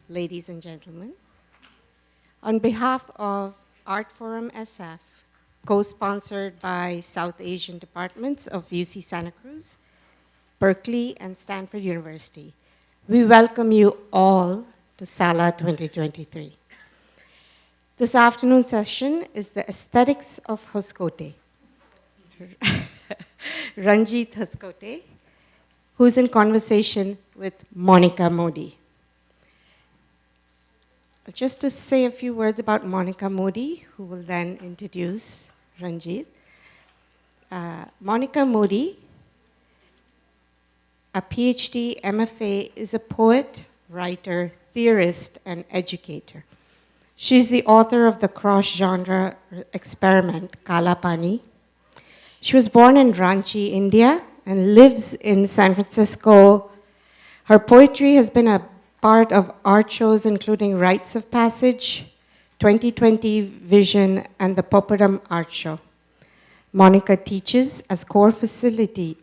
ladies and gentlemen. On behalf of Art Forum SF, co-sponsored by South Asian departments of UC Santa Cruz, Berkeley, and Stanford University, we welcome you all to Sala 2023. This afternoon's session is the Aesthetics of Hoskote. Ranjit Hoskote, who's in conversation with Monica Mody. Just to say a few words about Monica Mody, who will then introduce Ranjit. Monica Mody, a Ph.D. M.F.A, is a poet, writer, theorist, and educator. She's the author of the cross-genre experiment, Kala Pani. She was born in Ranchi, India, and lives in San Francisco. Her poetry has been a part of art shows including Rites of Passage, 2020 Vision, and the Popadum art show. Monica teaches as core faculty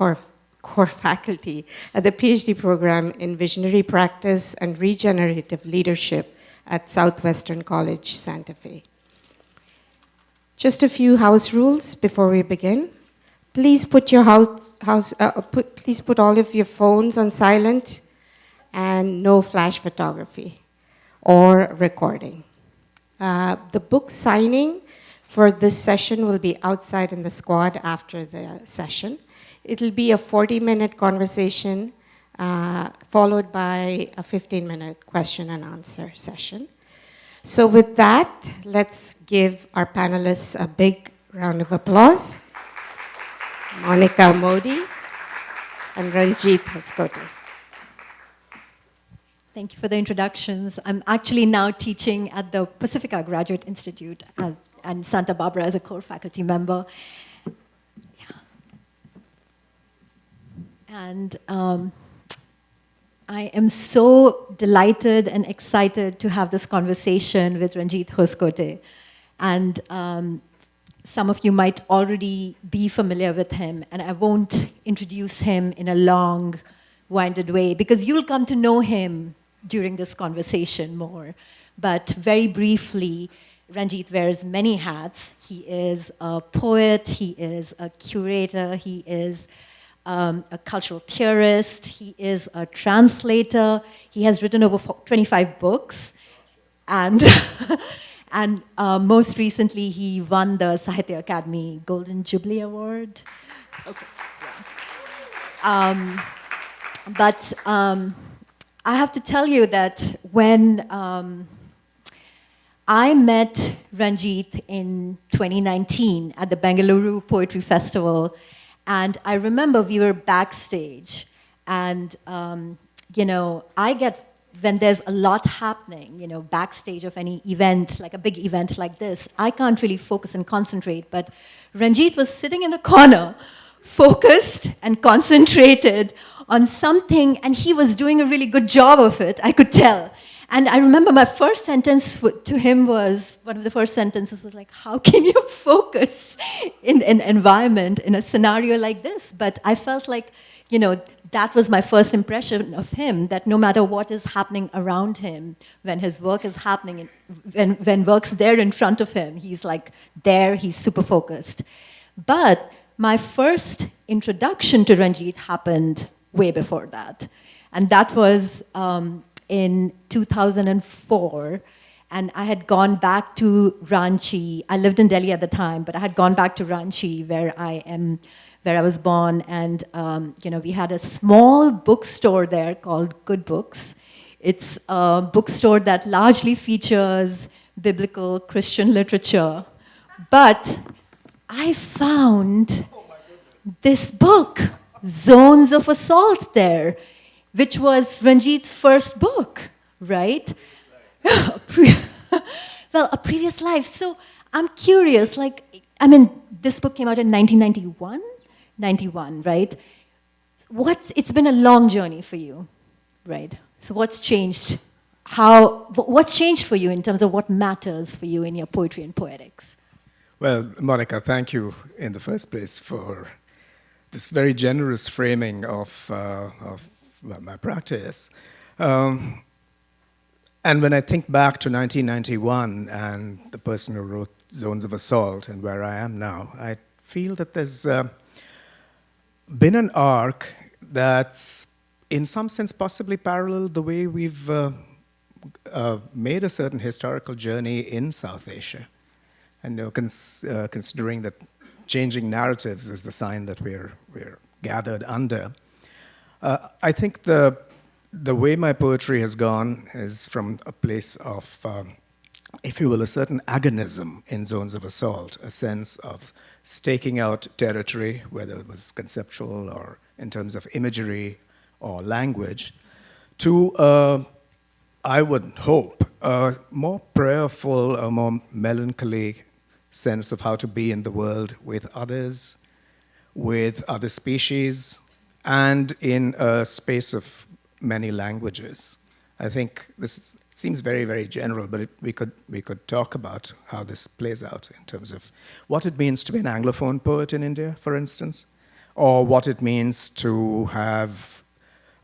at the PhD program in visionary practice and regenerative leadership at Southwestern College Santa Fe. Just a few house rules before we begin. Please put your please put all of your phones on silent and no flash photography or recording. The book signing for this session will be outside in the squad after the session. It'll be a 40-minute conversation followed by a 15-minute question and answer session. So with that, let's give our panelists a big round of applause. Monica Mody and Ranjit Hoskote. Thank you for the introductions. I'm actually now teaching at the Pacifica Graduate Institute and Santa Barbara as a core faculty member. Yeah. And I am so delighted and excited to have this conversation with Ranjit Hoskote. And some of you might already be familiar with him, and I won't introduce him in a long, winded way, because you'll come to know him during this conversation more. But very briefly, Ranjit wears many hats. He is a poet, he is a curator, he is a cultural theorist, he is a translator, he has written over 25 books, and and most recently he won the Sahitya Akademi Golden Jubilee Award. Okay. But I have to tell you that when I met Ranjit in 2019 at the Bengaluru Poetry Festival, and I remember we were backstage, and I get, when there's a lot happening, backstage of any event, like a big event like this, I can't really focus and concentrate, but Ranjit was sitting in the corner, focused and concentrated on something, and he was doing a really good job of it, I could tell. And I remember my first sentence to him was, one of the first sentences was like, how can you focus in an environment, in a scenario like this? But I felt like, that was my first impression of him, that no matter what is happening around him, when his work is happening, when work's there in front of him, he's like there, he's super focused. But my first introduction to Ranjit happened way before that. And that was in 2004. And I had gone back to Ranchi. I lived in Delhi at the time, but I had gone back to Ranchi, where I was born. And we had a small bookstore there called Good Books. It's a bookstore that largely features biblical Christian literature. But I found this book, Zones of Assault, there, which was Ranjit's first book, right? Well, A Previous Life. So I'm curious, this book came out in 1991, right? It's been a long journey for you, right? So what's changed? What's changed for you in terms of what matters for you in your poetry and poetics? Well, Monica, thank you in the first place for this very generous framing of my practice. And when I think back to 1991 and the person who wrote Zones of Assault and where I am now, I feel that there's been an arc that's, in some sense, possibly paralleled the way we've made a certain historical journey in South Asia. And considering that changing narratives is the sign that we're gathered under, I think the way my poetry has gone is from a place of, if you will, a certain agonism in Zones of Assault, a sense of staking out territory, whether it was conceptual or in terms of imagery or language, to, I would hope, a more prayerful, a more melancholy sense of how to be in the world with others, with other species, and in a space of many languages. I think this seems very, very general, but we could talk about how this plays out in terms of what it means to be an Anglophone poet in India, for instance, or what it means to have,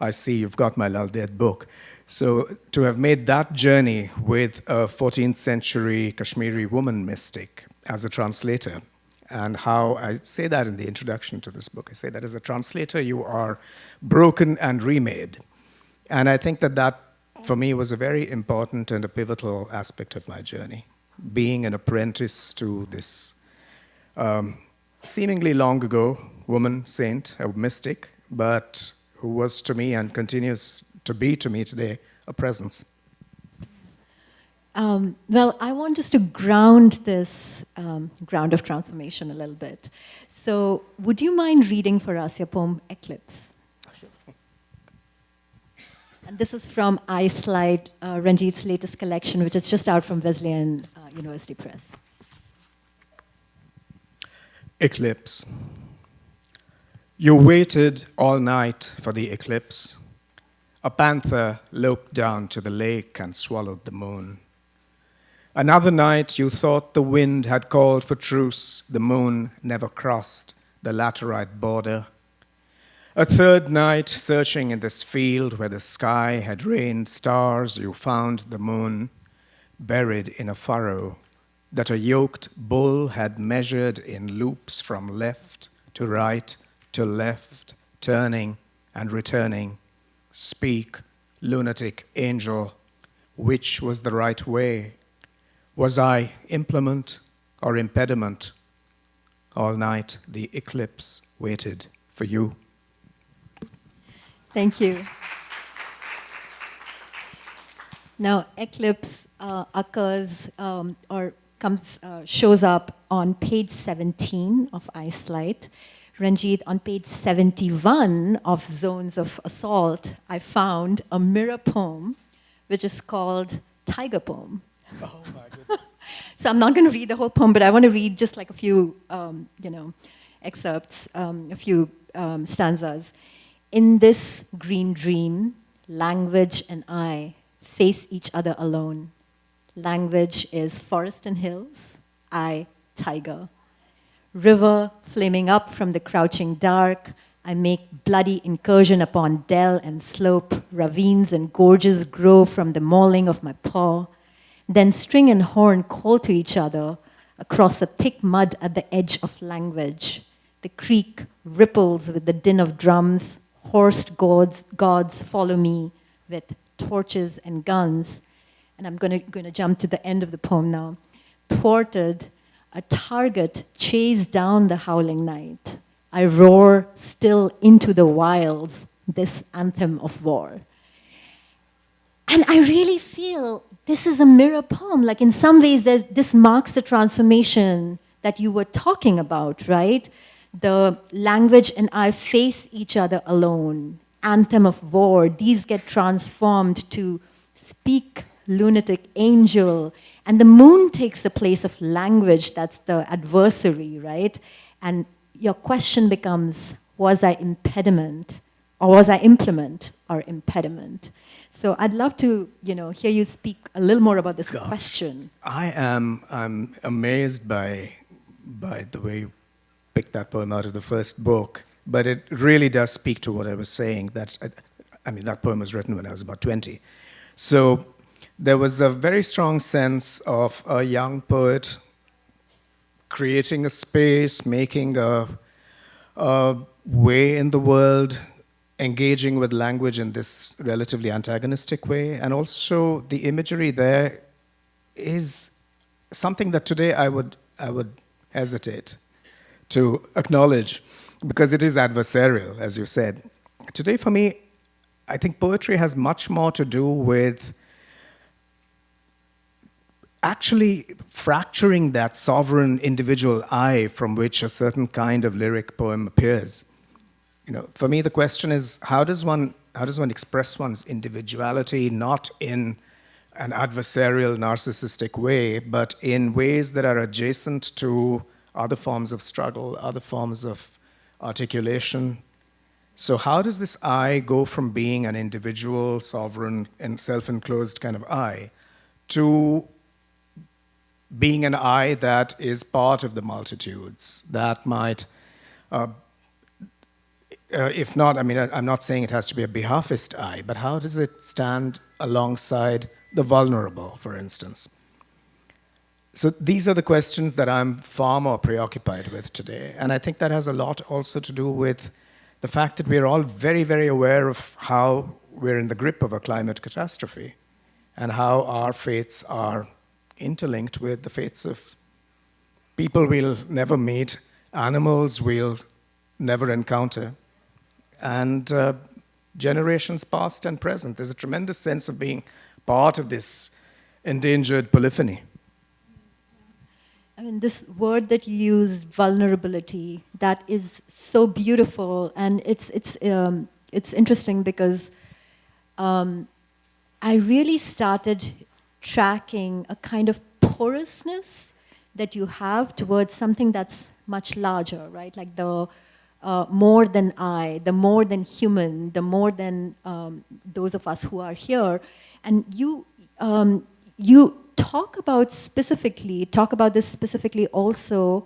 I see you've got my Lal Ded book, so to have made that journey with a 14th century Kashmiri woman mystic as a translator, and how I say that in the introduction to this book. I say that as a translator, you are broken and remade. And I think that for me, was a very important and a pivotal aspect of my journey, being an apprentice to this seemingly long ago woman saint, a mystic, but who was to me and continues to be to me today a presence. Well, I want us to ground this ground of transformation a little bit. So would you mind reading for us your poem, Eclipse? And this is from I Slide, Ranjit's latest collection, which is just out from Wesleyan University Press. Eclipse. You waited all night for the eclipse. A panther loped down to the lake and swallowed the moon. Another night you thought the wind had called for truce. The moon never crossed the laterite border. A third night, searching in this field where the sky had rained stars, you found the moon buried in a furrow that a yoked bull had measured in loops from left to right to left, turning and returning. Speak, lunatic angel, which was the right way? Was I implement or impediment? All night the eclipse waited for you. Thank you. Now, eclipse occurs or shows up on page 17 of I Slide. Ranjit, on page 71 of Zones of Assault, I found a mirror poem, which is called Tiger Poem. Oh my goodness. So I'm not going to read the whole poem, but I want to read just like a few, excerpts, a few stanzas. In this green dream, language and I face each other alone. Language is forest and hills, I tiger. River flaming up from the crouching dark, I make bloody incursion upon dell and slope. Ravines and gorges grow from the mauling of my paw. Then string and horn call to each other across the thick mud at the edge of language. The creek ripples with the din of drums. Horsed gods follow me with torches and guns. And I'm going to jump to the end of the poem now. Thwarted, a target chased down the howling night. I roar still into the wilds, this anthem of war. And I really feel this is a mirror poem. Like in some ways, this marks the transformation that you were talking about, right? The language and I face each other alone. Anthem of war. These get transformed to speak, lunatic angel. And the moon takes the place of language. That's the adversary, right? And your question becomes, was I impediment? Or was I implement or impediment? So I'd love to, hear you speak a little more about this question. I'm amazed by the way you picked that poem out of the first book, but it really does speak to what I was saying. That poem was written when I was about 20. So there was a very strong sense of a young poet creating a space, making a way in the world, engaging with language in this relatively antagonistic way. And also the imagery there is something that today I would hesitate to acknowledge because it is adversarial, as you said. Today, for me, I think poetry has much more to do with actually fracturing that sovereign individual I from which a certain kind of lyric poem appears. You know, for me, the question is, how does one express one's individuality, not in an adversarial, narcissistic way, but in ways that are adjacent to other forms of struggle, other forms of articulation. So how does this I go from being an individual, sovereign, and self-enclosed kind of I to being an I that is part of the multitudes, that might, if not, I mean, I'm not saying it has to be a behalfist I, but how does it stand alongside the vulnerable, for instance? So these are the questions that I'm far more preoccupied with today. And I think that has a lot also to do with the fact that we're all very, very aware of how we're in the grip of a climate catastrophe and how our fates are interlinked with the fates of people we'll never meet, animals we'll never encounter, and generations past and present. There's a tremendous sense of being part of this endangered polyphony. I mean, this word that you used, vulnerability, that is so beautiful, and it's interesting because I really started tracking a kind of porousness that you have towards something that's much larger, right? Like the more than I, the more than human, the more than those of us who are here, and you talk about this specifically also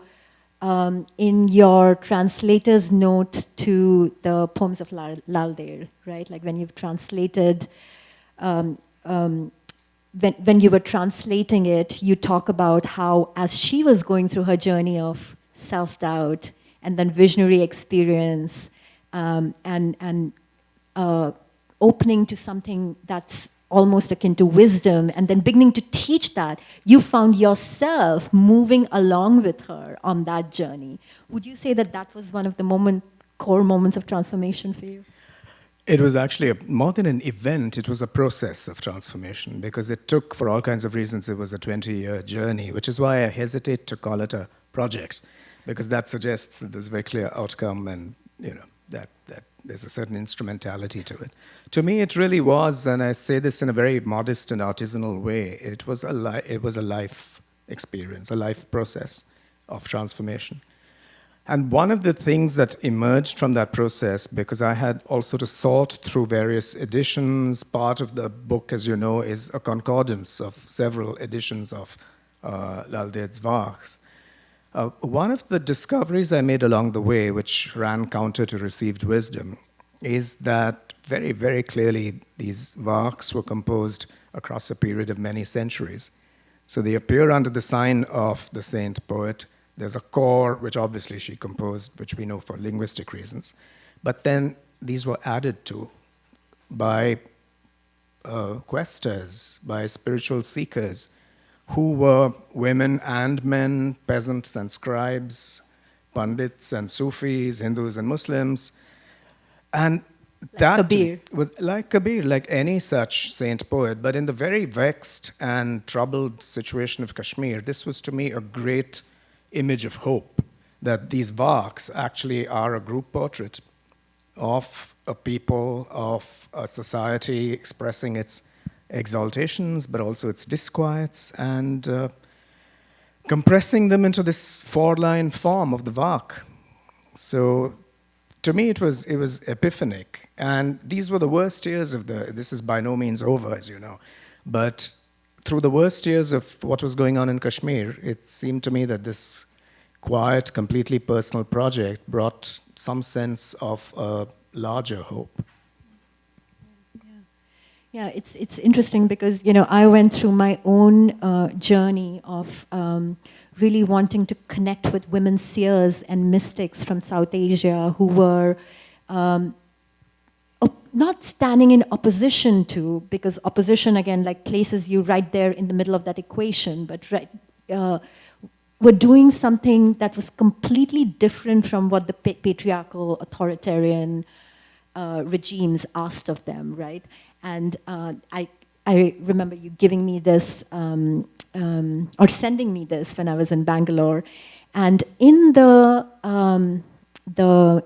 in your translator's note to the poems of Lalder, right? Like when you've translated, when you were translating it, you talk about how as she was going through her journey of self-doubt and then visionary experience and opening to something that's almost akin to wisdom, and then beginning to teach that, you found yourself moving along with her on that journey. Would you say that that was one of the core moments of transformation for you? It was actually more than an event, it was a process of transformation, because it took, for all kinds of reasons, it was a 20-year journey, which is why I hesitate to call it a project, because that suggests that there's a very clear outcome and, you know, that there's a certain instrumentality to it. To me, it really was, and I say this in a very modest and artisanal way, it was a life experience, a life process of transformation. And one of the things that emerged from that process, because I had also to sort through various editions, part of the book, as you know, is a concordance of several editions of Lalder's works. One of the discoveries I made along the way, which ran counter to received wisdom, is that very, very clearly these works were composed across a period of many centuries. So they appear under the sign of the saint poet. There's a core, which obviously she composed, which we know for linguistic reasons. But then these were added to by questers, by spiritual seekers, who were women and men, peasants and scribes, pandits and Sufis, Hindus and Muslims. And like that Kabir. was like Kabir, like any such saint poet. But in the very vexed and troubled situation of Kashmir, this was to me a great image of hope, that these works actually are a group portrait of a people, of a society expressing its exaltations, but also its disquiets, and compressing them into this four-line form of the work. So to me, it was epiphanic. And these were the worst years of this is by no means over, as you know, but through the worst years of what was going on in Kashmir, it seemed to me that this quiet, completely personal project brought some sense of a larger hope. Yeah, it's interesting because, I went through my own journey of really wanting to connect with women seers and mystics from South Asia who were not standing in opposition to, because opposition, again, like places you right there in the middle of that equation, but were doing something that was completely different from what the patriarchal, authoritarian regimes asked of them, right? And I remember you giving me this, or sending me this when I was in Bangalore. And in the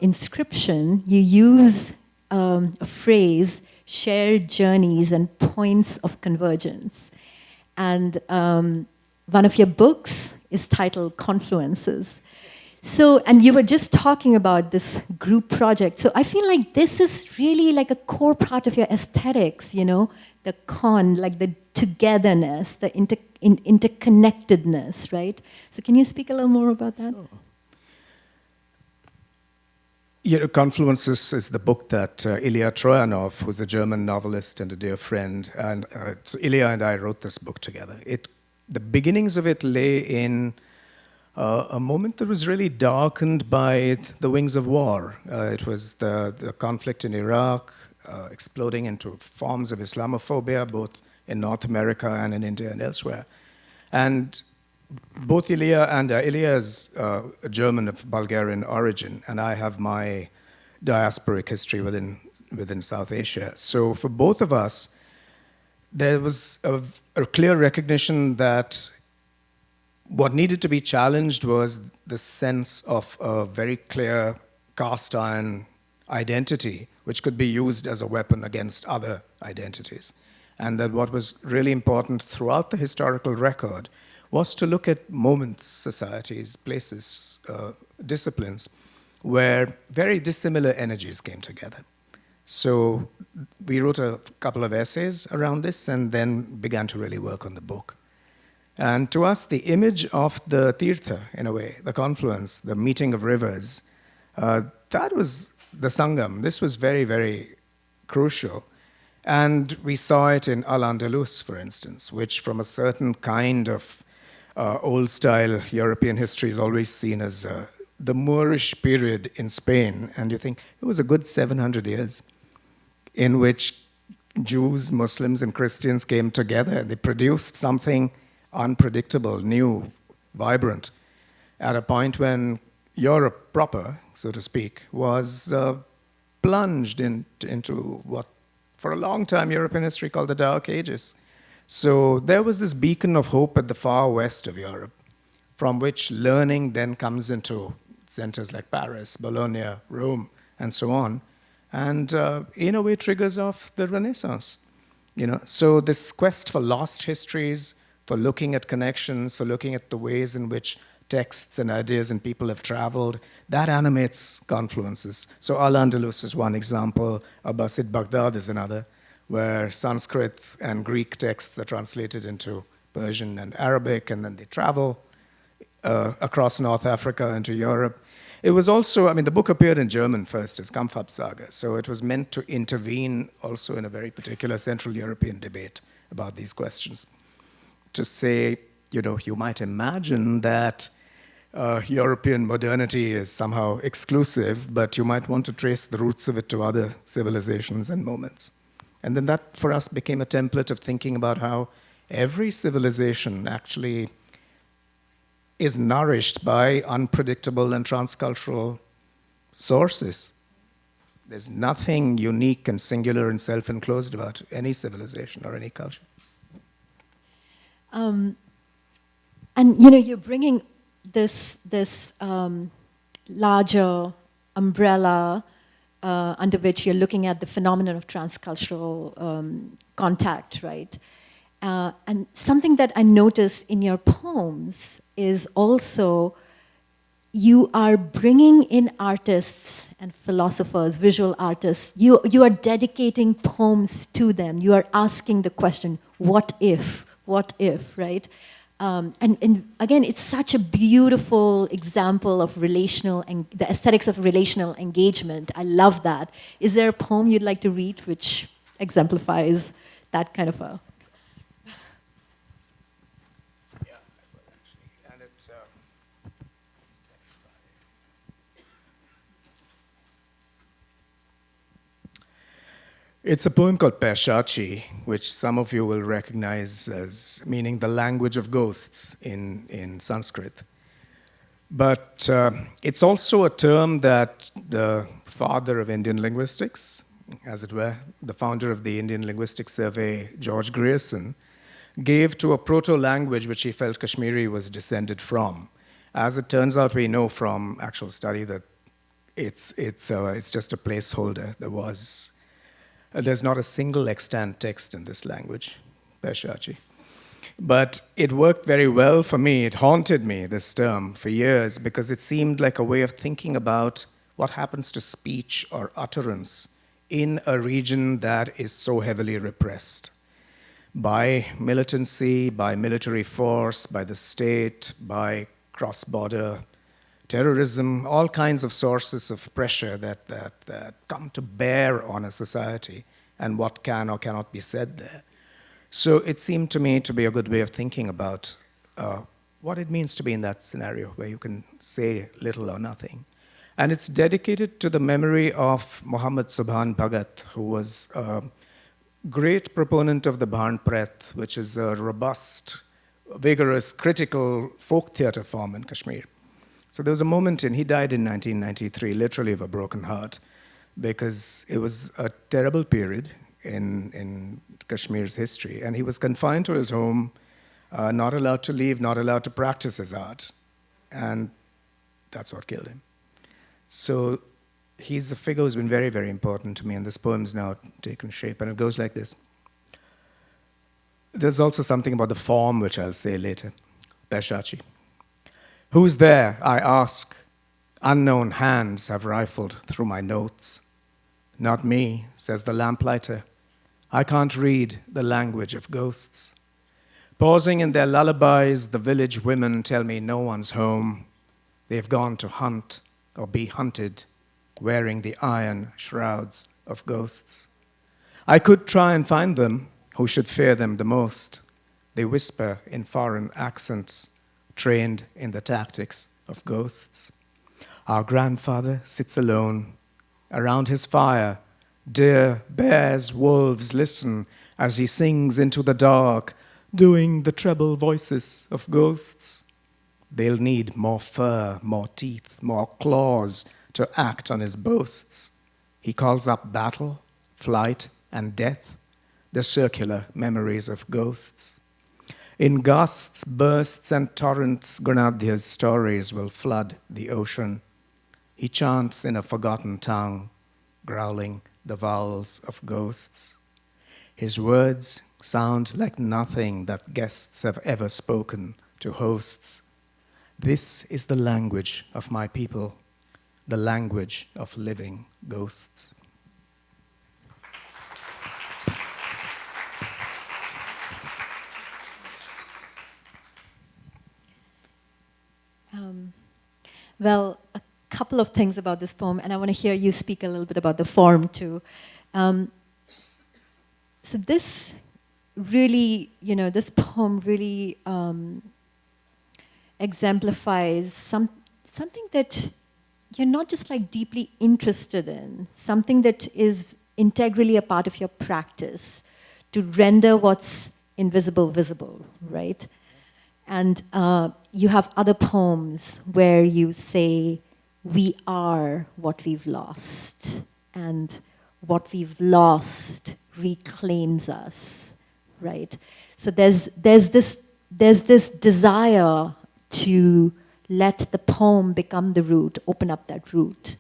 inscription, you use a phrase, shared journeys and points of convergence. And one of your books is titled Confluences. So, and you were just talking about this group project. So I feel like this is really like a core part of your aesthetics, the like the togetherness, the interconnectedness, right? So can you speak a little more about that? Sure. Confluences is the book that Ilya Troyanov, who's a German novelist and a dear friend, and so Ilya and I wrote this book together. The beginnings of it lay in a moment that was really darkened by the wings of war. It was the conflict in Iraq, exploding into forms of Islamophobia, both in North America and in India and elsewhere. And both Ilya is a German of Bulgarian origin, and I have my diasporic history within South Asia. So for both of us, there was a clear recognition that what needed to be challenged was the sense of a very clear cast iron identity, which could be used as a weapon against other identities. And that what was really important throughout the historical record was to look at moments, societies, places, disciplines, where very dissimilar energies came together. So we wrote a couple of essays around this and then began to really work on the book. And to us, the image of the tirtha, in a way, the confluence, the meeting of rivers, that was the Sangam. This was very, very crucial. And we saw it in Al-Andalus, for instance, which from a certain kind of old-style European history is always seen as the Moorish period in Spain. And you think it was a good 700 years in which Jews, Muslims, and Christians came together. They produced something unpredictable, new, vibrant, at a point when Europe proper, so to speak, was plunged into what, for a long time, European history called the Dark Ages. So there was this beacon of hope at the far west of Europe, from which learning then comes into centers like Paris, Bologna, Rome, and so on, and in a way triggers off the Renaissance. So this quest for lost histories, for looking at connections, for looking at the ways in which texts and ideas and people have traveled, that animates confluences. So Al-Andalus is one example, Abbasid Baghdad is another, where Sanskrit and Greek texts are translated into Persian and Arabic, and then they travel across North Africa into Europe. It was also, the book appeared in German first, as Kampfab Saga, so it was meant to intervene also in a very particular Central European debate about these questions. To say, you might imagine that European modernity is somehow exclusive, but you might want to trace the roots of it to other civilizations and moments. And then that, for us, became a template of thinking about how every civilization actually is nourished by unpredictable and transcultural sources. There's nothing unique and singular and self-enclosed about any civilization or any culture. And you're bringing this larger umbrella under which you're looking at the phenomenon of transcultural contact, right? And something that I notice in your poems is also you are bringing in artists and philosophers, visual artists. You are dedicating poems to them. You are asking the question, what if, right? And again, it's such a beautiful example of the aesthetics of relational engagement. I love that. Is there a poem you'd like to read which exemplifies that kind of a... It's a poem called Peshachi, which some of you will recognize as meaning the language of ghosts in Sanskrit. But it's also a term that the father of Indian linguistics, as it were, the founder of the Indian Linguistic Survey, George Grierson, gave to a proto-language which he felt Kashmiri was descended from. As it turns out, we know from actual study that it's just a placeholder. There's not a single extant text in this language, Peshachi. But it worked very well for me. It haunted me, this term, for years, because it seemed like a way of thinking about what happens to speech or utterance in a region that is so heavily repressed by militancy, by military force, by the state, by cross-border terrorism, all kinds of sources of pressure that come to bear on a society and what can or cannot be said there. So it seemed to me to be a good way of thinking about what it means to be in that scenario where you can say little or nothing. And it's dedicated to the memory of Muhammad Subhan Bhagat, who was a great proponent of the Bhan Preth, which is a robust, vigorous, critical folk theater form in Kashmir. So there was a moment he died in 1993, literally of a broken heart, because it was a terrible period in Kashmir's history. And he was confined to his home, not allowed to leave, not allowed to practice his art. And that's what killed him. So he's a figure who's been very, very important to me, and this poem's now taken shape, and it goes like this. There's also something about the form, which I'll say later. Peshachi. Who's there, I ask? Unknown hands have rifled through my notes. Not me, says the lamplighter. I can't read the language of ghosts. Pausing in their lullabies, the village women tell me no one's home. They've gone to hunt or be hunted, wearing the iron shrouds of ghosts. I could try and find them, who should fear them the most. They whisper in foreign accents, trained in the tactics of ghosts. Our grandfather sits alone. Around his fire, deer, bears, wolves listen as he sings into the dark, doing the treble voices of ghosts. They'll need more fur, more teeth, more claws to act on his boasts. He calls up battle, flight, and death, the circular memories of ghosts. In gusts, bursts, and torrents, Grenadia's stories will flood the ocean. He chants in a forgotten tongue, growling the vowels of ghosts. His words sound like nothing that guests have ever spoken to hosts. This is the language of my people, the language of living ghosts. Well, a couple of things about this poem, and I want to hear you speak a little bit about the form too. So this really, this poem really exemplifies something that you're not just like deeply interested in, something that is integrally a part of your practice to render what's invisible visible, right? And you have other poems where you say, we are what we've lost, and what we've lost reclaims us, right? So there's this desire to let the poem become the root, open up that root.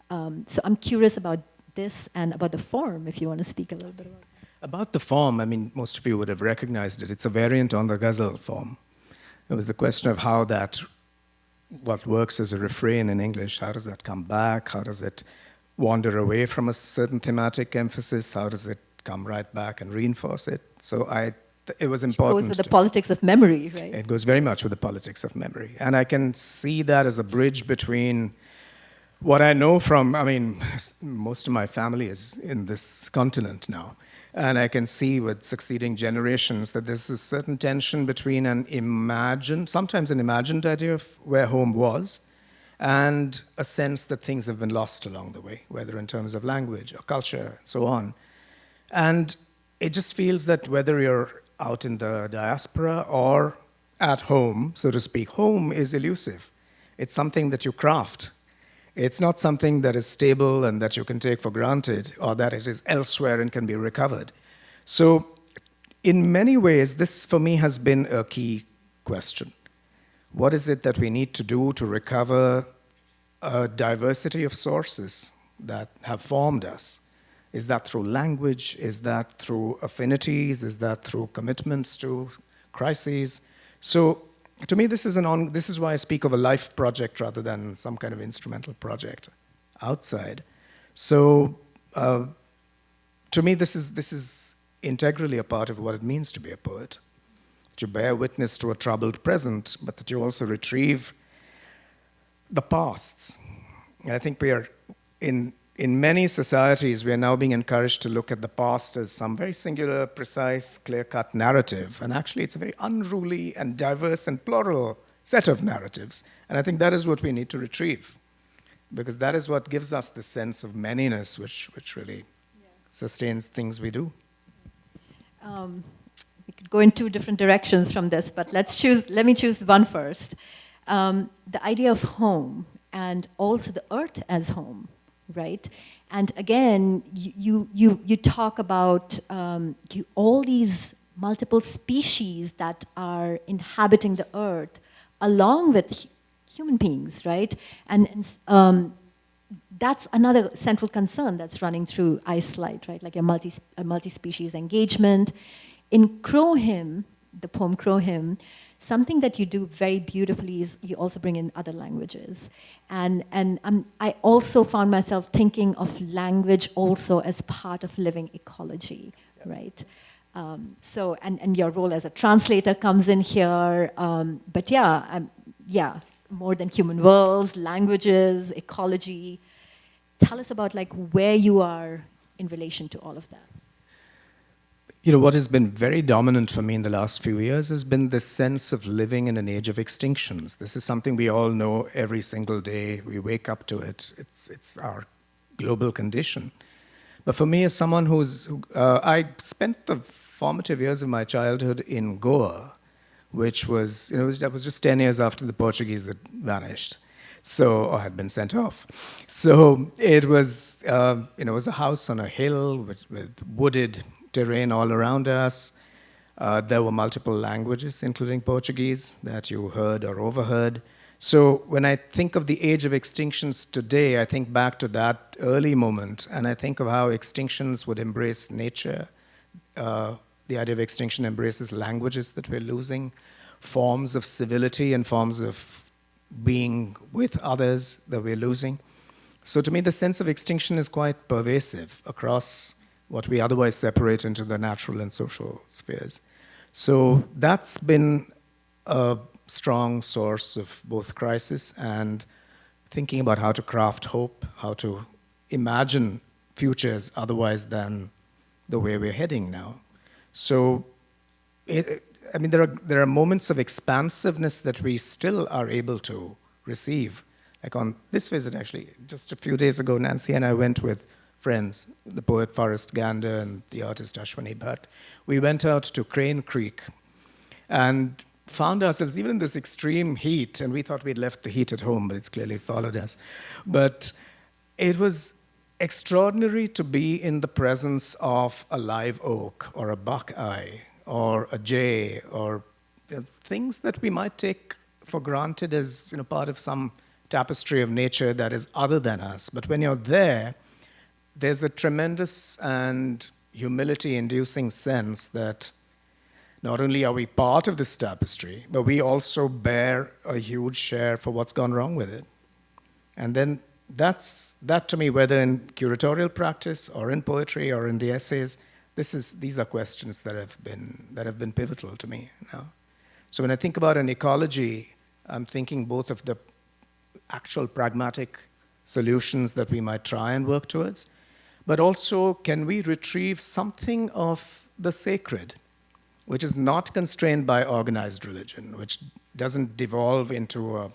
So I'm curious about this and about the form, if you want to speak a little bit about it. About the form, I mean, most of you would have recognized it. It's a variant on the ghazal form. It was the question of how what works as a refrain in English, how does that come back? How does it wander away from a certain thematic emphasis? How does it come right back and reinforce it? So it was important. It goes with the politics of memory, right? It goes very much with the politics of memory. And I can see that as a bridge between what I know from, most of my family is in this continent now. And I can see with succeeding generations that there's a certain tension between sometimes an imagined idea of where home was, and a sense that things have been lost along the way, whether in terms of language or culture and so on. And it just feels that whether you're out in the diaspora or at home, so to speak, home is elusive. It's something that you craft. It's not something that is stable and that you can take for granted, or that it is elsewhere and can be recovered. So in many ways, this for me has been a key question. What is it that we need to do to recover a diversity of sources that have formed us? Is that through language? Is that through affinities? Is that through commitments to crises? So to me, this is why I speak of a life project rather than some kind of instrumental project outside. So to me, this is integrally a part of what it means to be a poet. That you bear witness to a troubled present, but that you also retrieve the pasts. And I think we are, in many societies, we are now being encouraged to look at the past as some very singular, precise, clear-cut narrative. And actually, it's a very unruly and diverse and plural set of narratives. And I think that is what we need to retrieve, because that is what gives us the sense of manyness, which really sustains things we do. We could go in two different directions from this, but let me choose one first. The idea of home, and also the earth as home, right? And again, you talk about all these multiple species that are inhabiting the earth along with human beings, right? And that's another central concern that's running through Iceland, right? Like a multi-species engagement. In Crow Hymn, the poem Crow Hymn, something that you do very beautifully is you also bring in other languages. And I also found myself thinking of language also as part of living ecology, yes. Right? So, and your role as a translator comes in here. But more than human worlds, languages, ecology. Tell us about like where you are in relation to all of that. You know, what has been very dominant for me in the last few years has been this sense of living in an age of extinctions. This is something we all know every single day. We wake up to it. It's our global condition. But for me, as someone I spent the formative years of my childhood in Goa, which was, that was just 10 years after the Portuguese had vanished. Or had been sent off. So it was, it was a house on a hill with wooded terrain all around us. There were multiple languages, including Portuguese, that you heard or overheard. So when I think of the age of extinctions today, I think back to that early moment, and I think of how extinctions would embrace nature. The idea of extinction embraces languages that we're losing, forms of civility and forms of being with others that we're losing. So to me, the sense of extinction is quite pervasive across what we otherwise separate into the natural and social spheres. So that's been a strong source of both crisis and thinking about how to craft hope, how to imagine futures otherwise than the way we're heading now. So, there are moments of expansiveness that we still are able to receive. Like on this visit, actually, just a few days ago, Nancy and I went with friends, the poet Forrest Gander and the artist Ashwani Bhatt. We went out to Crane Creek and found ourselves even in this extreme heat, and we thought we'd left the heat at home, but it's clearly followed us. But it was extraordinary to be in the presence of a live oak or a buckeye or a jay or things that we might take for granted as part of some tapestry of nature that is other than us. But when you're there, there's a tremendous and humility-inducing sense that not only are we part of this tapestry, but we also bear a huge share for what's gone wrong with it. And then that to me, whether in curatorial practice or in poetry or in the essays, these are questions that have been pivotal to me now. So when I think about an ecology, I'm thinking both of the actual pragmatic solutions that we might try and work towards, but also can we retrieve something of the sacred, which is not constrained by organized religion, which doesn't devolve into a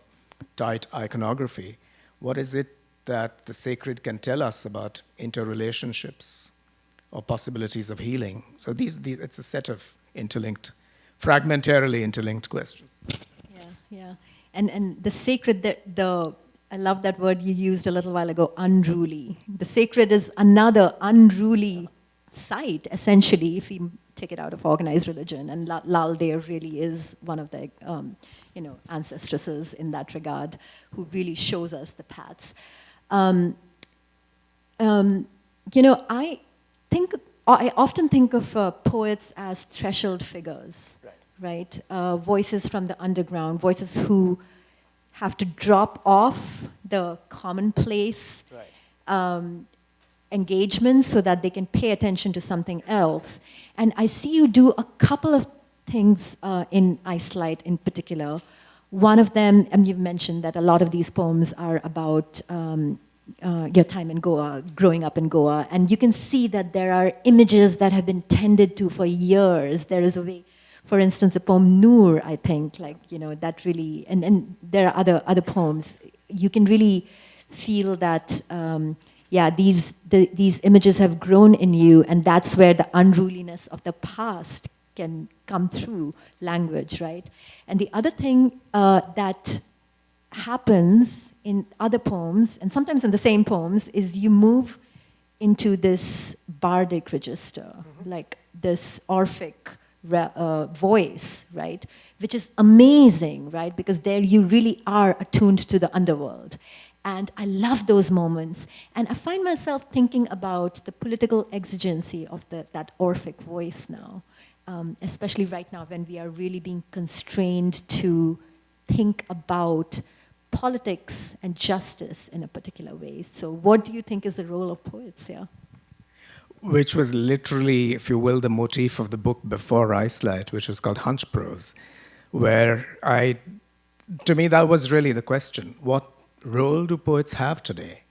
tight iconography. What is it that the sacred can tell us about interrelationships or possibilities of healing? So it's a set of fragmentarily interlinked questions. Yeah. And the sacred, I love that word you used a little while ago, unruly. The sacred is another unruly site, essentially, if we take it out of organized religion. And Lal there really is one of the ancestresses in that regard, who really shows us the paths. I often think of poets as threshold figures, right? Voices from the underground, voices who have to drop off the commonplace engagements so that they can pay attention to something else. And I see you do a couple of things in Icelite in particular. One of them, and you've mentioned that a lot of these poems are about your time in Goa, growing up in Goa, and you can see that there are images that have been tended to for years. There is a way, for instance, the poem Noor, I think, that really, and there are other poems. You can really feel that, these images have grown in you, and that's where the unruliness of the past can come through language, right? And the other thing that happens in other poems, and sometimes in the same poems, is you move into this bardic register, like this Orphic voice, right? Which is amazing, right? Because there you really are attuned to the underworld. And I love those moments. And I find myself thinking about the political exigency of that Orphic voice now, especially right now when we are really being constrained to think about politics and justice in a particular way. So what do you think is the role of poets here? Which was literally, if you will, the motif of the book before Icelite, which was called Hunch Prose, where to me that was really the question. What role do poets have today?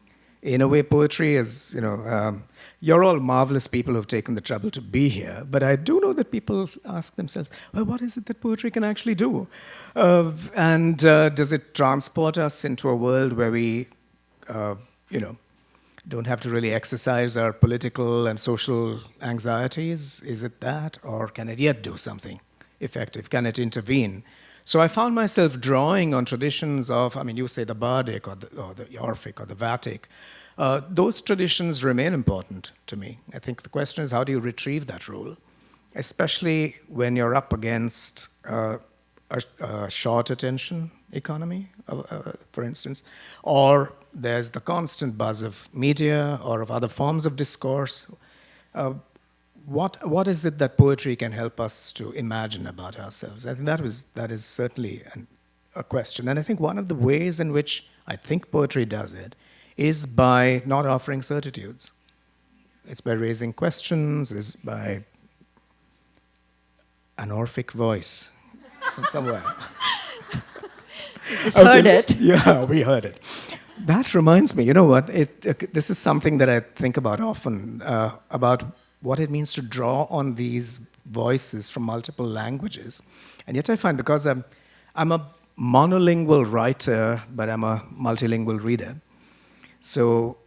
In a way, poetry is, you're all marvelous people who've taken the trouble to be here, but I do know that people ask themselves, well, what is it that poetry can actually do? And does it transport us into a world where we, don't have to really exercise our political and social anxieties? Is it that? Or can it yet do something effective? Can it intervene? So I found myself drawing on traditions of, you say the bardic or the Orphic or the Vatic. Those traditions remain important to me. I think the question is, how do you retrieve that role? Especially when you're up against a short attention economy, for instance, or there's the constant buzz of media or of other forms of discourse. What is it that poetry can help us to imagine about ourselves? I think that is certainly a question. And I think one of the ways in which I think poetry does it is by not offering certitudes. It's by raising questions, it's by an Orphic voice from somewhere. You just heard it. Yeah, we heard it. That reminds me, you know what? This is something that I think about often, about what it means to draw on these voices from multiple languages. And yet I find, because I'm a monolingual writer, but I'm a multilingual reader. So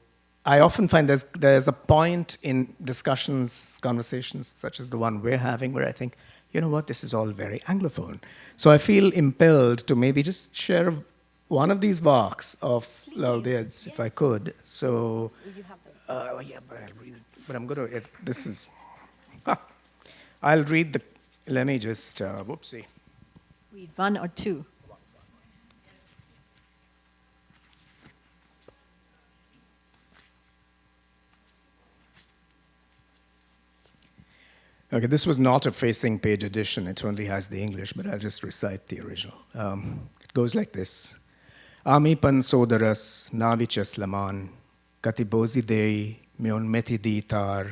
I often find there's a point in discussions, conversations such as the one we're having, where I think, you know what, this is all very Anglophone. So I feel impelled to maybe just share one of these works of Lal Dead's, if I could. So, but I'll read it. But I'm going to, this is, I'll read the, let me just, whoopsie. Read one or two. Okay, this was not a facing page edition. It only has the English, but I'll just recite the original. It goes like this. Ami pan sodaras navichas laman, katibozi dei mion meti tar,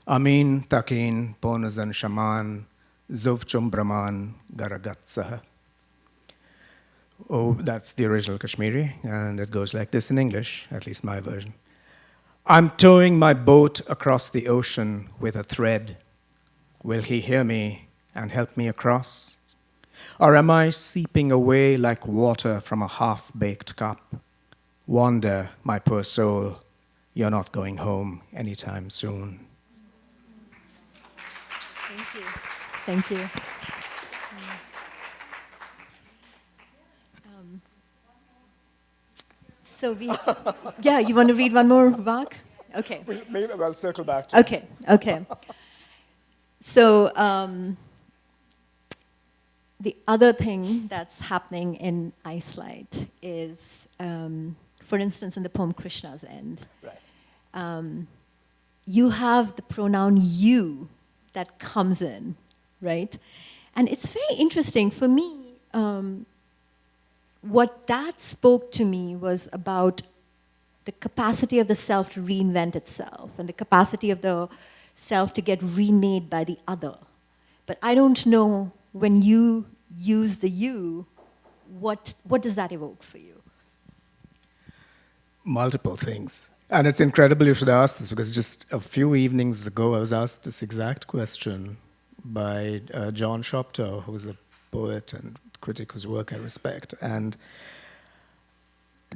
amin takin ponazan shaman, zovchum brahman garagatsaha. Oh, that's the original Kashmiri, and it goes like this in English, at least my version. I'm towing my boat across the ocean with a thread. Will he hear me and help me across? Or am I seeping away like water from a half-baked cup? Wander, my poor soul, you're not going home anytime soon. Thank you. Thank you. So yeah, you want to read one more, Vak? Okay. Maybe I'll circle back to it. Okay. So the other thing that's happening in Iceland is, for instance, in the poem Krishna's End, Right. You have the pronoun you that comes in, right? And it's very interesting. For me, what that spoke to me was about the capacity of the self to reinvent itself and the capacity of the self to get remade by the other. But I don't know, when you use the you, what does that evoke for you? Multiple things. And it's incredible you should ask this, because just a few evenings ago I was asked this exact question by John Shopto, who's a poet and critic whose work I respect. And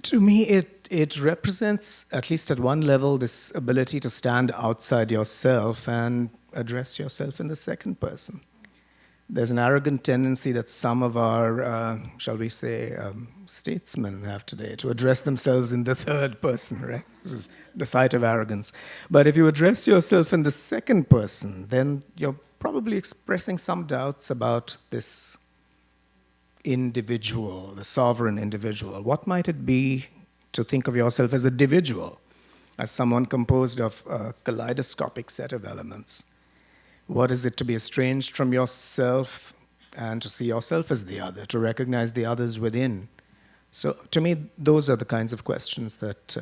to me, it represents, at least at one level, this ability to stand outside yourself and address yourself in the second person. There's an arrogant tendency that some of our, shall we say, statesmen have today to address themselves in the third person, right? This is the site of arrogance. But if you address yourself in the second person, then you're probably expressing some doubts about this individual, the sovereign individual. What might it be to think of yourself as a individual, as someone composed of a kaleidoscopic set of elements? What is it to be estranged from yourself and to see yourself as the other, to recognize the others within? So to me, those are the kinds of questions that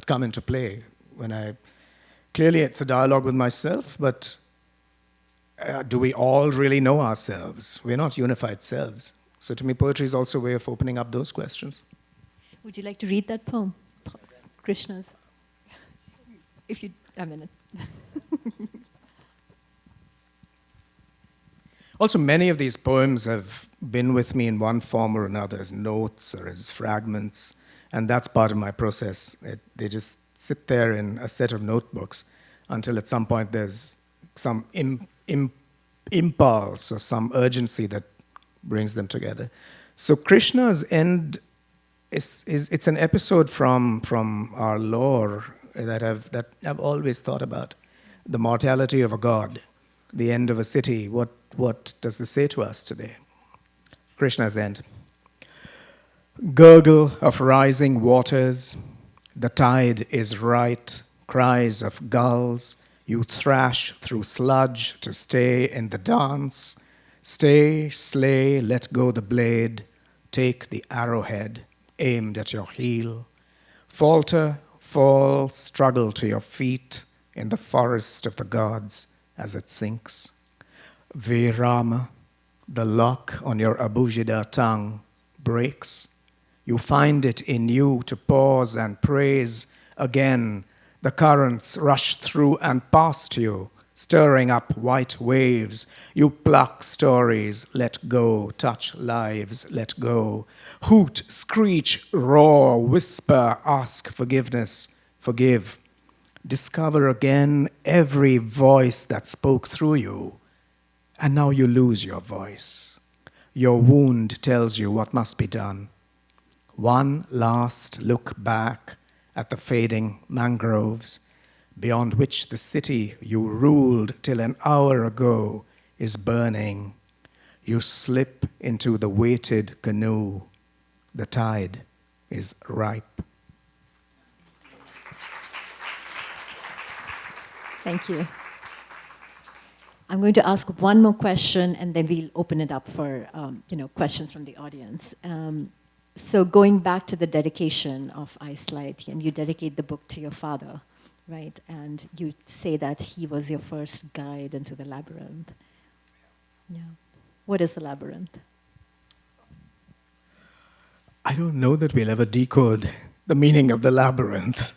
come into play when clearly it's a dialogue with myself, but do we all really know ourselves? We're not unified selves. So to me, poetry is also a way of opening up those questions. Would you like to read that poem, Krishna's? If you, a minute. Also, many of these poems have been with me in one form or another, as notes or as fragments, and that's part of my process. They just sit there in a set of notebooks until at some point there's some impulse or some urgency that brings them together. So Krishna's End it's an episode from our lore that I've always thought about. The mortality of a god, the end of a city. What does this say to us today? Krishna's End. Gurgle of rising waters, the tide is right, cries of gulls, you thrash through sludge to stay in the dance. Stay, slay, let go the blade, take the arrowhead aimed at your heel. Falter, fall, struggle to your feet in the forest of the gods as it sinks. Virama, the lock on your Abujida tongue breaks. You find it in you to pause and praise again. The currents rush through and past you, stirring up white waves. You pluck stories, let go, touch lives, let go. Hoot, screech, roar, whisper, ask forgiveness, forgive. Discover again every voice that spoke through you. And now you lose your voice. Your wound tells you what must be done. One last look back at the fading mangroves, beyond which the city you ruled till an hour ago is burning. You slip into the weighted canoe. The tide is ripe. Thank you. I'm going to ask one more question, and then we'll open it up for questions from the audience. So going back to the dedication of Iceland, and you dedicate the book to your father, right? And you say that he was your first guide into the labyrinth. Yeah. What is the labyrinth? I don't know that we'll ever decode the meaning of the labyrinth.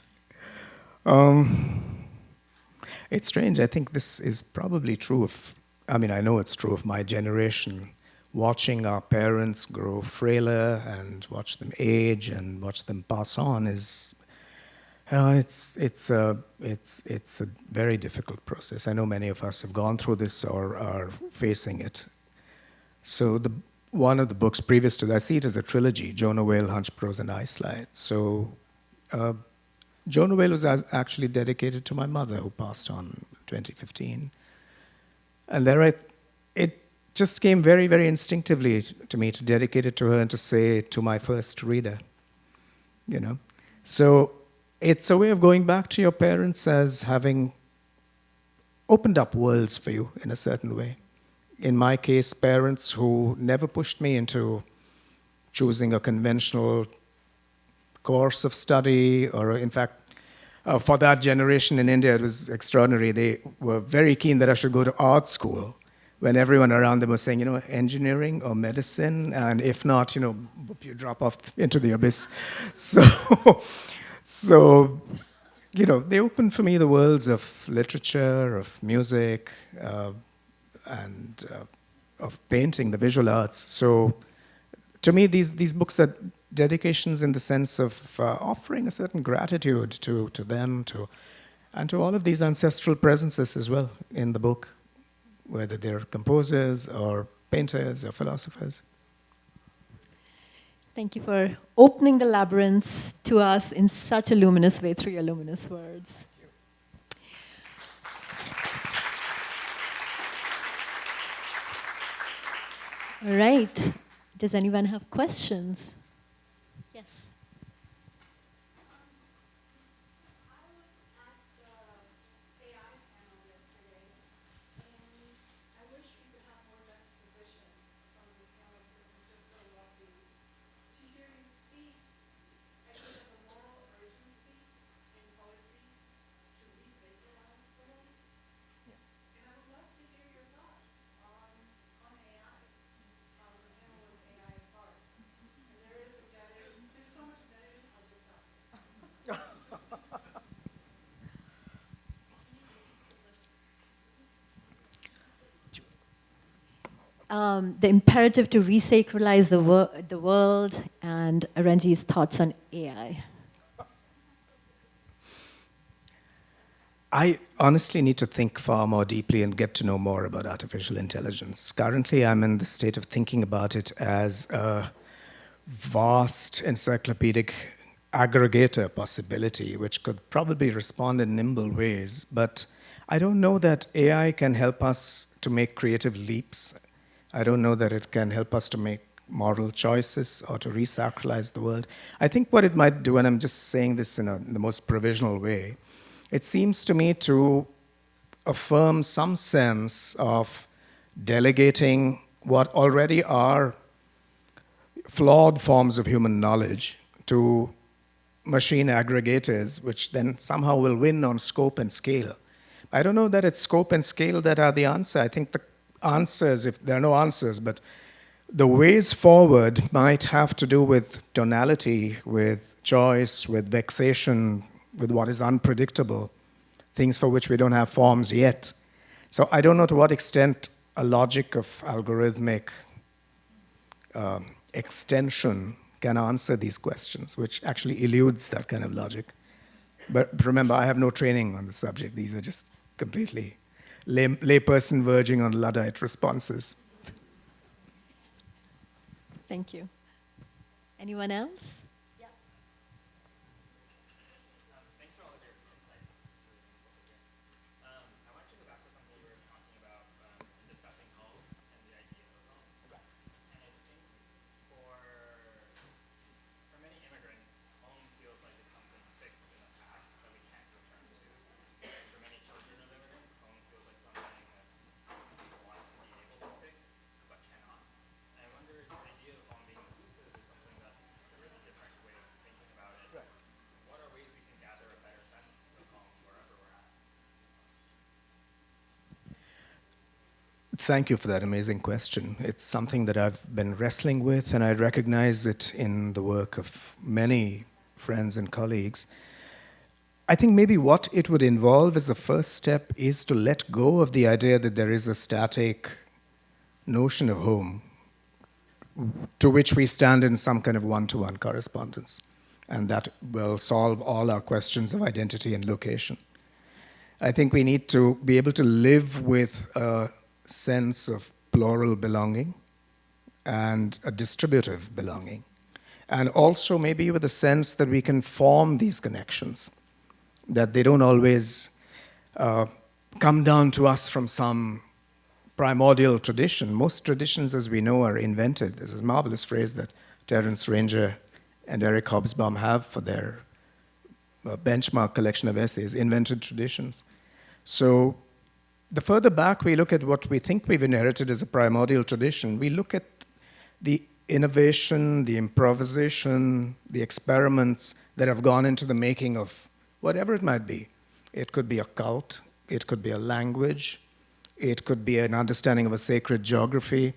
It's strange. I think this is probably true of, I mean, I know it's true of my generation. Watching our parents grow frailer and watch them age and watch them pass on is, it's a very difficult process. I know many of us have gone through this or are facing it. So one of the books previous to that, I see it as a trilogy, Jonah Whale, Hunch Prose, and Eye Slides. So Jonah Whale was actually dedicated to my mother, who passed on in 2015. And it just came very, very instinctively to me to dedicate it to her and to say to my first reader, you know. So it's a way of going back to your parents as having opened up worlds for you in a certain way. In my case, parents who never pushed me into choosing a conventional course of study, or in fact, for that generation in India, it was extraordinary. They were very keen that I should go to art school when everyone around them was saying, you know, engineering or medicine, and if not, you know, you drop off into the abyss. So, you know, they opened for me the worlds of literature, of music, and of painting, the visual arts. So to me, these books are dedications in the sense of offering a certain gratitude to them, and to all of these ancestral presences as well in the book, whether they're composers or painters or philosophers. Thank you for opening the labyrinths to us in such a luminous way through your luminous words. All right. Does anyone have questions? Yes. The imperative to resacralize the world, and Ranji's thoughts on AI. I honestly need to think far more deeply and get to know more about artificial intelligence. Currently, I'm in the state of thinking about it as a vast encyclopedic aggregator possibility, which could probably respond in nimble ways. But I don't know that AI can help us to make creative leaps. I don't know that it can help us to make moral choices or to resacralize the world. I think what it might do, and I'm just saying this in the most provisional way, it seems to me to affirm some sense of delegating what already are flawed forms of human knowledge to machine aggregators, which then somehow will win on scope and scale. I don't know that it's scope and scale that are the answer. I think the answers, if there are no answers, but the ways forward might have to do with tonality, with choice, with vexation, with what is unpredictable, things for which we don't have forms yet. So I don't know to what extent a logic of algorithmic extension can answer these questions, which actually eludes that kind of logic. But remember, I have no training on the subject. These are just completely layperson verging on Luddite responses. Thank you. Anyone else? Yeah. Thanks for all of your insights. I want to go back to something you were talking about discussing home and the idea of home. And I think for many immigrants, home feels like it's something fixed in the past that we can't return to. For many children of immigrants, home feels like something that we want to be able to fix but cannot. And I wonder, this idea of home being inclusive is something that's a really different way of thinking about it. Right. What are ways we can gather a better sense of home wherever we're at? Thank you for that amazing question. It's something that I've been wrestling with, and I recognize it in the work of many friends and colleagues. I think maybe what it would involve as a first step is to let go of the idea that there is a static notion of home to which we stand in some kind of one-to-one correspondence, and that will solve all our questions of identity and location. I think we need to be able to live with a sense of plural belonging and a distributive belonging, and also maybe with a sense that we can form these connections, that they don't always come down to us from some primordial tradition. Most traditions, as we know, are invented. There's this marvelous phrase that Terence Ranger and Eric Hobsbawm have for their benchmark collection of essays, invented traditions. So the further back we look at what we think we've inherited as a primordial tradition, we look at the innovation, the improvisation, the experiments that have gone into the making of whatever it might be. It could be a cult, it could be a language, it could be an understanding of a sacred geography.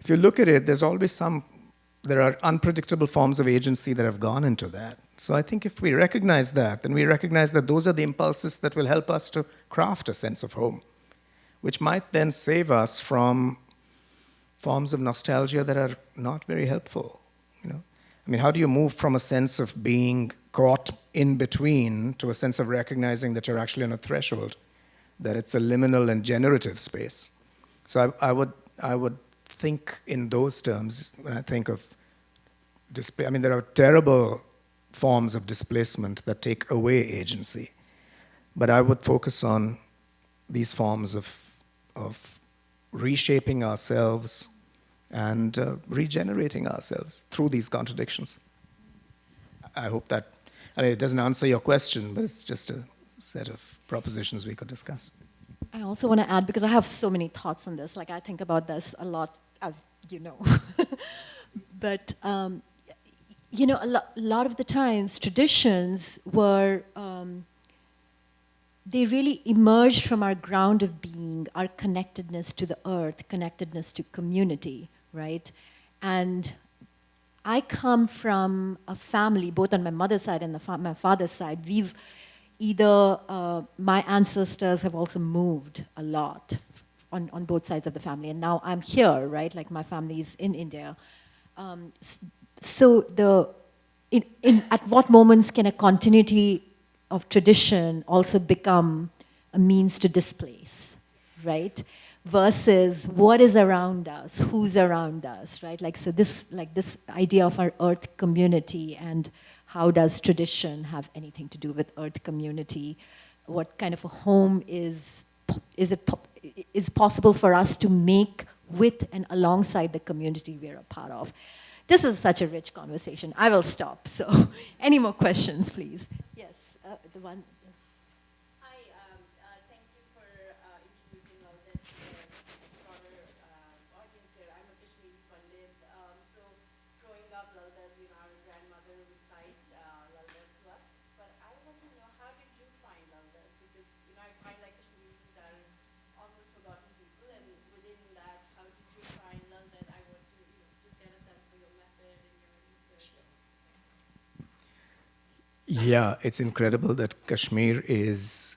If you look at it, there are unpredictable forms of agency that have gone into that. So I think if we recognize that, then we recognize that those are the impulses that will help us to craft a sense of home, which might then save us from forms of nostalgia that are not very helpful. I mean, how do you move from a sense of being caught in between to a sense of recognizing that you're actually on a threshold, that it's a liminal and generative space? So I would think in those terms when I think of I mean, there are terrible forms of displacement that take away agency, but I would focus on these forms of reshaping ourselves and regenerating ourselves through these contradictions. I hope that, it doesn't answer your question, but it's just a set of propositions we could discuss. I also want to add, because I have so many thoughts on this, like I think about this a lot, as you know. But, a lot of the times, traditions were, they really emerged from our ground of being, our connectedness to the earth, connectedness to community, right? And I come from a family, both on my mother's side and my father's side. We've either, my ancestors have also moved a lot on both sides of the family, and now I'm here, right? Like my family is in India. So at what moments can a continuity of tradition also become a means to displace, right? Versus what is around us, who's around us, right? So this idea of our earth community, and how does tradition have anything to do with earth community? What kind of a home is possible for us to make with and alongside the community we're a part of? This is such a rich conversation. I will stop. So, any more questions, please? Yes, the one. Hi, thank you for introducing all that broader audience here. I'm a Kashmiri Pandit. So, growing up, Lalda, our grandmother would cite Lalda to us. But I want to know, how did you find Lalda? Because, I find like Kashmiris are almost forgotten people, and within that, how did you find Lalda? I want to just get a sense for your method and your research. Yeah, it's incredible that Kashmir is,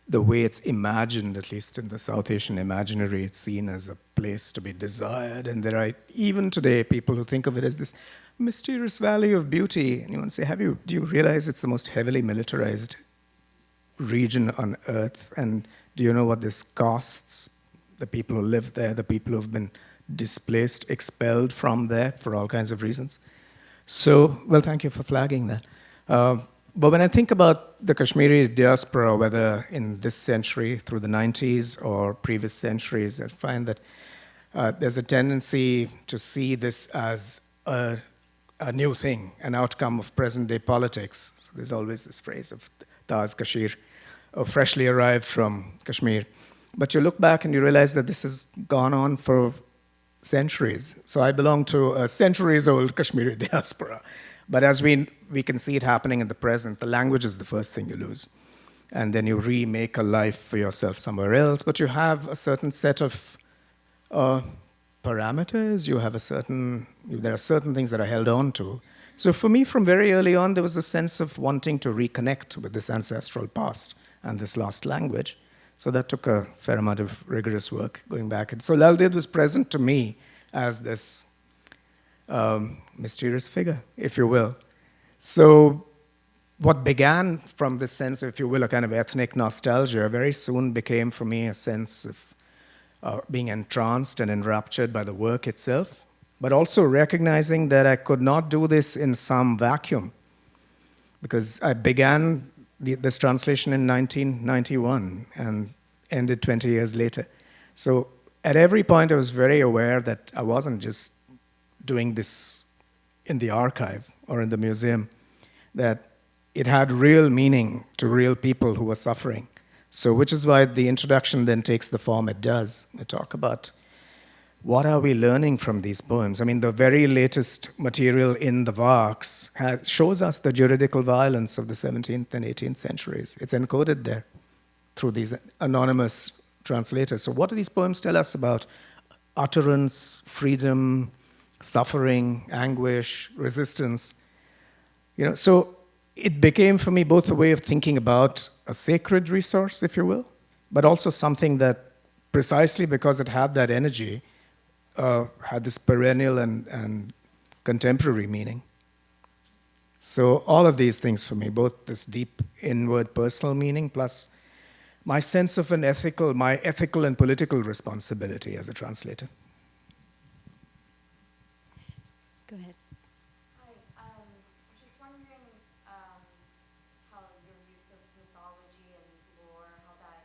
the way it's imagined, at least in the South Asian imaginary, it's seen as a place to be desired. And there are, even today, people who think of it as this mysterious valley of beauty. And you want to say, do you realize it's the most heavily militarized region on earth? And do you know what this costs the people who live there, the people who've been displaced, expelled from there for all kinds of reasons? So, well, thank you for flagging that. But when I think about the Kashmiri diaspora, whether in this century, through the 90s, or previous centuries, I find that there's a tendency to see this as a new thing, an outcome of present-day politics. So there's always this phrase of Taz Kashir, or freshly arrived from Kashmir. But you look back and you realize that this has gone on for centuries. So I belong to a centuries-old Kashmiri diaspora. But as we can see it happening in the present, the language is the first thing you lose. And then you remake a life for yourself somewhere else, but you have a certain set of parameters, there are certain things that are held on to. So for me, from very early on, there was a sense of wanting to reconnect with this ancestral past and this lost language. So that took a fair amount of rigorous work going back. And so Lal Ded was present to me as this mysterious figure, if you will. So what began from this sense, if you will, a kind of ethnic nostalgia, very soon became for me a sense of being entranced and enraptured by the work itself, but also recognizing that I could not do this in some vacuum, because I began this translation in 1991 and ended 20 years later. So at every point I was very aware that I wasn't just doing this in the archive or in the museum, that it had real meaning to real people who were suffering. So which is why the introduction then takes the form it does. We talk about what are we learning from these poems? I mean, the very latest material in the works shows us the juridical violence of the 17th and 18th centuries. It's encoded there through these anonymous translators. So what do these poems tell us about utterance, freedom, suffering, anguish, resistance? You know, so it became for me both a way of thinking about a sacred resource, if you will, but also something that precisely because it had that energy, had this perennial and contemporary meaning. So all of these things for me, both this deep inward personal meaning plus my sense of my ethical and political responsibility as a translator. Go ahead. Hi, just wondering how your use of mythology and lore, how that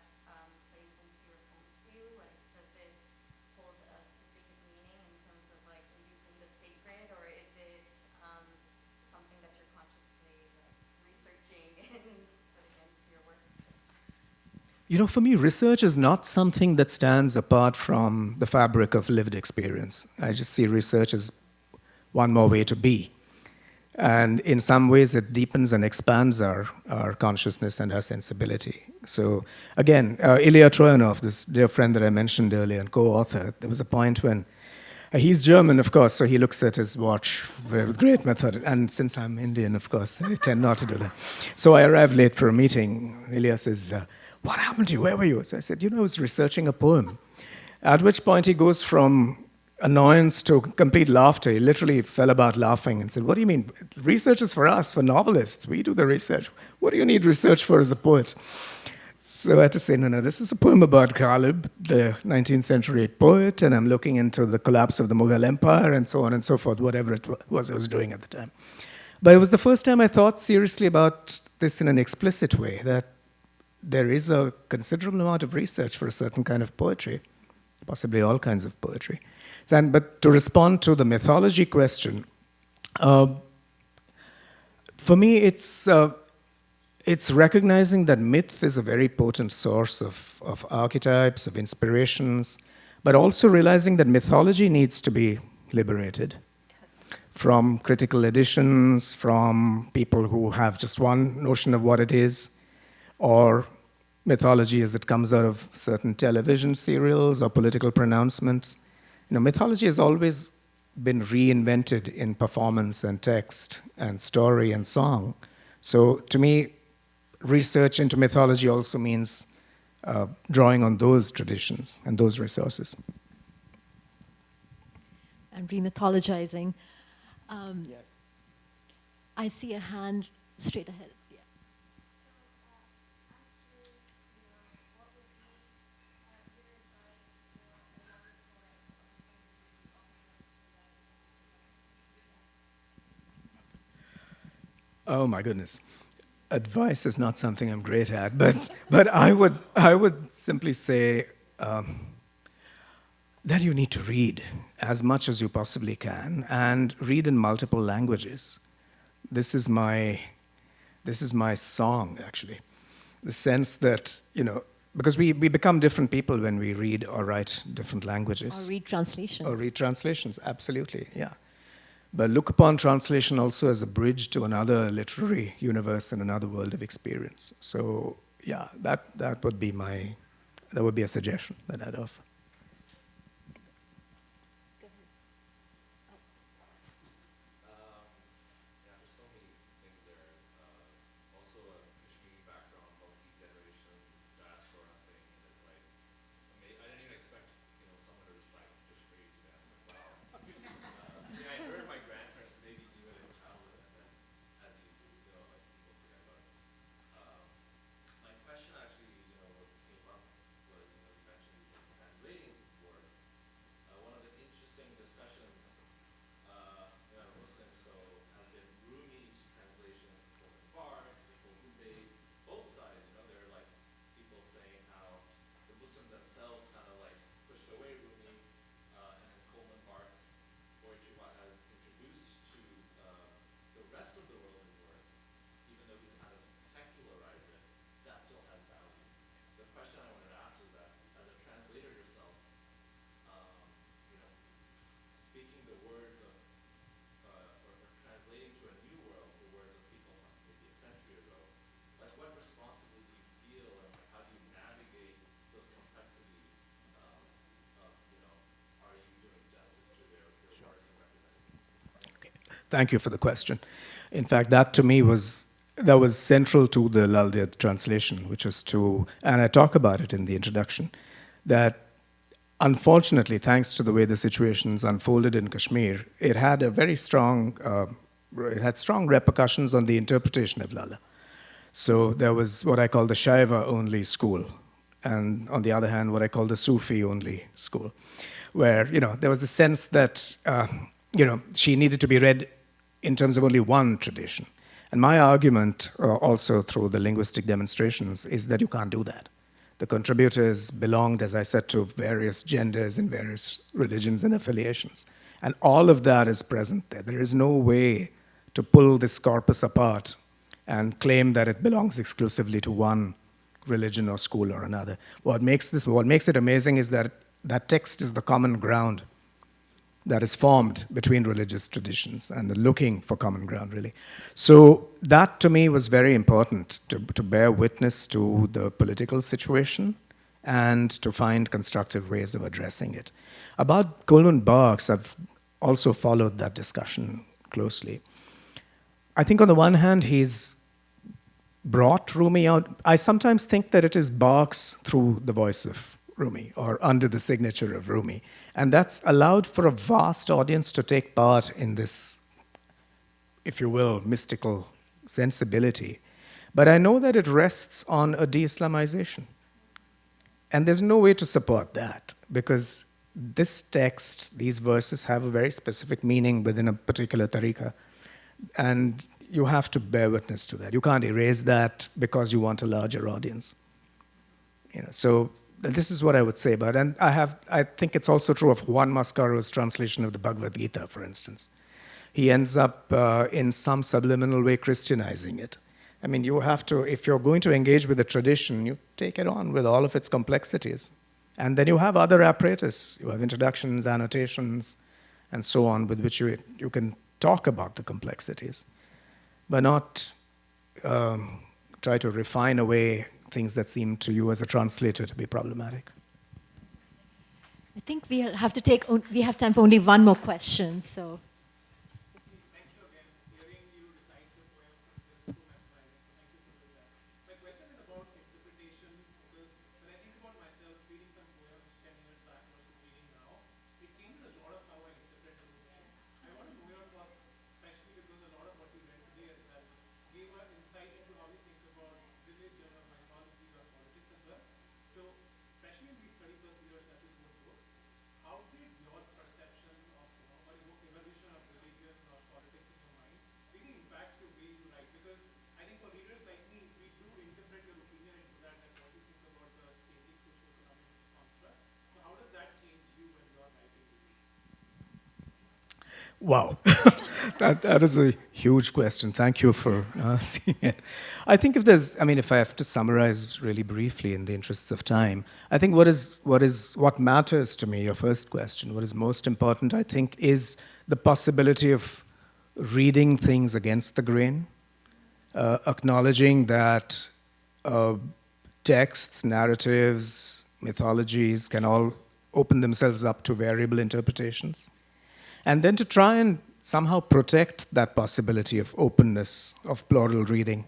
plays into your worldview. Like, does it hold a specific meaning in terms of like using the sacred, or is it something that you're consciously like researching and putting into your work? You know, for me, research is not something that stands apart from the fabric of lived experience. I just see research as one more way to be. And in some ways, it deepens and expands our consciousness and our sensibility. So again, Ilya Troyanov, this dear friend that I mentioned earlier and co-author, there was a point when, he's German, of course, so he looks at his watch with great method. And since I'm Indian, of course, I tend not to do that. So I arrived late for a meeting. Ilya says, what happened to you? Where were you? So I said, I was researching a poem. At which point he goes from annoyance to complete laughter. He literally fell about laughing and said, what do you mean? Research is for us, for novelists. We do the research. What do you need research for as a poet? So I had to say, no, this is a poem about Ghalib, the 19th century poet, and I'm looking into the collapse of the Mughal Empire and so on and so forth, whatever it was I was doing at the time. But it was the first time I thought seriously about this in an explicit way, that there is a considerable amount of research for a certain kind of poetry, possibly all kinds of poetry. But to respond to the mythology question, for me it's recognizing that myth is a very potent source of archetypes, of inspirations, but also realizing that mythology needs to be liberated from critical editions, from people who have just one notion of what it is, or mythology as it comes out of certain television serials or political pronouncements. Mythology has always been reinvented in performance and text and story and song. So to me, research into mythology also means drawing on those traditions and those resources. And remythologizing. Yes. I see a hand straight ahead. Yeah. Oh my goodness. Advice is not something I'm great at, but I would simply say that you need to read as much as you possibly can and read in multiple languages. This is my song, actually. The sense that, because we become different people when we read or write different languages. Or read translations. Or read translations, absolutely, yeah. But look upon translation also as a bridge to another literary universe and another world of experience. So yeah, that would be a suggestion that I'd offer. Thank you for the question. In fact, that to me was central to the Laldiad translation, which is to, and I talk about it in the introduction, that unfortunately, thanks to the way the situations unfolded in Kashmir, it had a very strong, it had strong repercussions on the interpretation of Lala. So there was what I call the Shaiva-only school, and on the other hand, what I call the Sufi-only school, where there was the sense that she needed to be read in terms of only one tradition. And my argument, also through the linguistic demonstrations, is that you can't do that. The contributors belonged, as I said, to various genders and various religions and affiliations. And all of that is present there. There is no way to pull this corpus apart and claim that it belongs exclusively to one religion or school or another. What makes it amazing is that that text is the common ground that is formed between religious traditions and looking for common ground, really. So that, to me, was very important, to bear witness to the political situation and to find constructive ways of addressing it. About Kulwant Baq's, I've also followed that discussion closely. I think on the one hand, he's brought Rumi out. I sometimes think that it is Baq's through the voice of Rumi, or under the signature of Rumi. And that's allowed for a vast audience to take part in this, if you will, mystical sensibility. But I know that it rests on a de-Islamization. And there's no way to support that, because this text, these verses, have a very specific meaning within a particular tariqah. And you have to bear witness to that. You can't erase that because you want a larger audience. So this is what I would say about it. And I think it's also true of Juan Mascaro's translation of the Bhagavad Gita, for instance. He ends up, in some subliminal way, Christianizing it. I mean, you have to, if you're going to engage with the tradition, you take it on with all of its complexities. And then you have other apparatus. You have introductions, annotations, and so on, with which you can talk about the complexities, but not try to refine away things that seem to you as a translator to be problematic. I think we have time for only one more question, so. Thank you again. Hearing you recite the poem was just so mesmerizing. Thank you for doing that. My question is about interpretation, because when I think about myself reading some poems 10 years back versus reading now, it changes a lot of how I interpret those things. I want to know your thoughts, especially because a lot of what you read today as well gave an insight into how you think about religion or mythology or politics as well. So, especially in these 30+ years that you wrote books, how did your perception of, or evolution of religion or politics in your mind really impacts the way you write? Because I think for readers like me, we do interpret your opinion into that, like what you think about the changing socio-economic construct. So how does that change you when you're writing? Wow. That is a huge question. Thank you for asking it. I think if I have to summarize really briefly in the interests of time, I think what matters to me, your first question, what is most important, I think, is the possibility of reading things against the grain, acknowledging that texts, narratives, mythologies can all open themselves up to variable interpretations. And then to try and somehow protect that possibility of openness, of plural reading,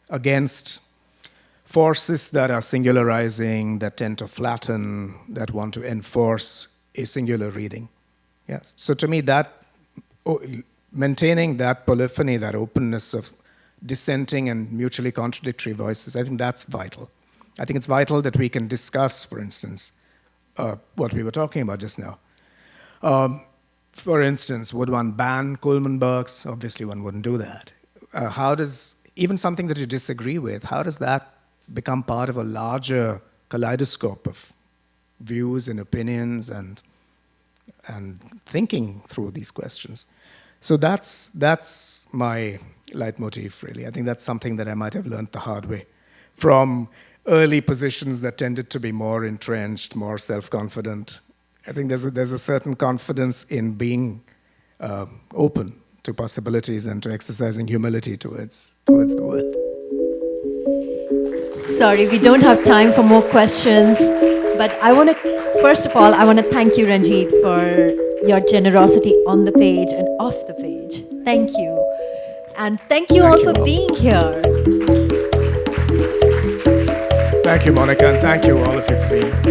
against forces that are singularizing, that tend to flatten, that want to enforce a singular reading. Yes. So to me, maintaining that polyphony, that openness of dissenting and mutually contradictory voices, I think that's vital. I think it's vital that we can discuss, for instance, what we were talking about just now. For instance, would one ban Kulwant Baq's? Obviously, one wouldn't do that. How does, even something that you disagree with, how does that become part of a larger kaleidoscope of views and opinions and thinking through these questions? So that's my leitmotif, really. I think that's something that I might have learned the hard way from early positions that tended to be more entrenched, more self-confident. I think there's a certain confidence in being open to possibilities and to exercising humility towards the world. Sorry, we don't have time for more questions, but first of all, I want to thank you, Ranjit, for your generosity on the page and off the page. Thank you. And thank you all for being here. Thank you, Monica, and thank you all of you for being